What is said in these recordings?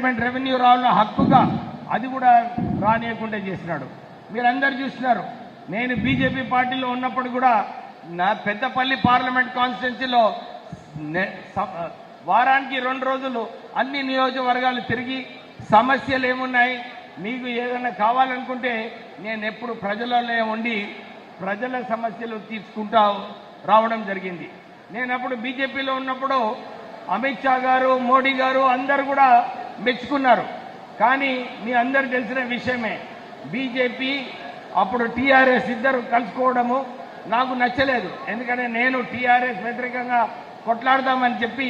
Department revenue రావాలని హక్కుగా అది కూడా రానియకుండా చేసినాడు. మీరందరూ చూస్తున్నారు. నేను బీజేపీ పార్టీలో ఉన్నప్పుడు కూడా నా పెద్దపల్లి పార్లమెంట్ కాన్స్టిట్యున్సీలో వారానికి 2 రోజులు అన్ని నియోజకవర్గాలు తిరిగి సమస్యలు ఏమున్నాయి, మీకు ఏదైనా కావాలనుకుంటే నేను ఎప్పుడు ప్రజలలోనే ఉండి ప్రజల సమస్యలు తీసుకుంటా రావడం జరిగింది. నేను అప్పుడు బీజేపీలో ఉన్నప్పుడు అమిత్ షా గారు, మోడీ గారు అందరు కూడా మెచ్చుకున్నారు. కానీ మీ అందరు తెలిసిన విషయమే, బీజేపీ అప్పుడు టీఆర్ఎస్ ఇద్దరు కలుసుకోవడము నాకు నచ్చలేదు. ఎందుకంటే నేను టీఆర్ఎస్ వ్యతిరేకంగా కొట్లాడదామని చెప్పి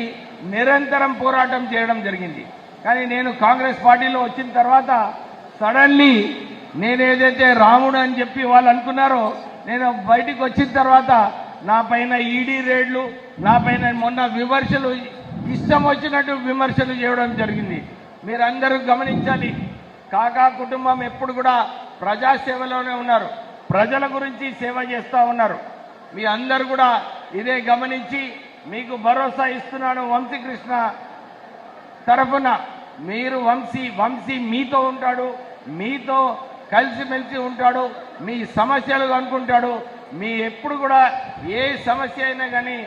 నిరంతరం పోరాటం చేయడం జరిగింది. కానీ నేను కాంగ్రెస్ పార్టీలో వచ్చిన తర్వాత సడన్లీ నేనేదైతే రాముడు అని చెప్పి వాళ్ళు అనుకున్నారో, నేను బయటికి వచ్చిన తర్వాత నా పైన ఈడీ రేడ్లు, నా పైన మొన్న విమర్శలు, ఇష్టం వచ్చినట్టు విమర్శలు చేయడం జరిగింది. మీరందరూ గమనించాలి, కాకా కుటుంబం ఎప్పుడు కూడా ప్రజాసేవలోనే ఉన్నారు, ప్రజల గురించి సేవ చేస్తూ ఉన్నారు. మీ అందరూ కూడా ఇదే గమనించి మీకు భరోసా ఇస్తున్నాను. వంశీకృష్ణ తరఫున మీరు వంశీ మీతో ఉంటాడు, మీతో కలిసిమెలిసి ఉంటాడు, మీ సమస్యలు అనుకుంటాడు. మీ ఎప్పుడు కూడా ఏ సమస్య అయినా కానీ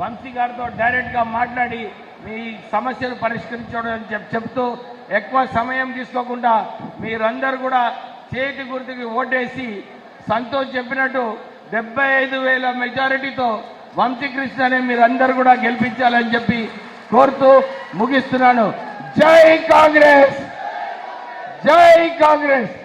వంశీ గారితో డైరెక్ట్గా మాట్లాడి మీ సమస్యలు పరిష్కరించడం అని చెప్తూ ఎక్కువ సమయం తీసుకోకుండా మీరందరూ కూడా చేతి గుర్తుకి ఓటేసి సంతోష్ చెప్పినట్టు 75,000 మెజారిటీతో వంశీకృష్ణనే మీరందరూ కూడా గెలిపించాలని చెప్పి కోరుతూ ముగిస్తున్నాను. జై కాంగ్రెస్, జై కాంగ్రెస్.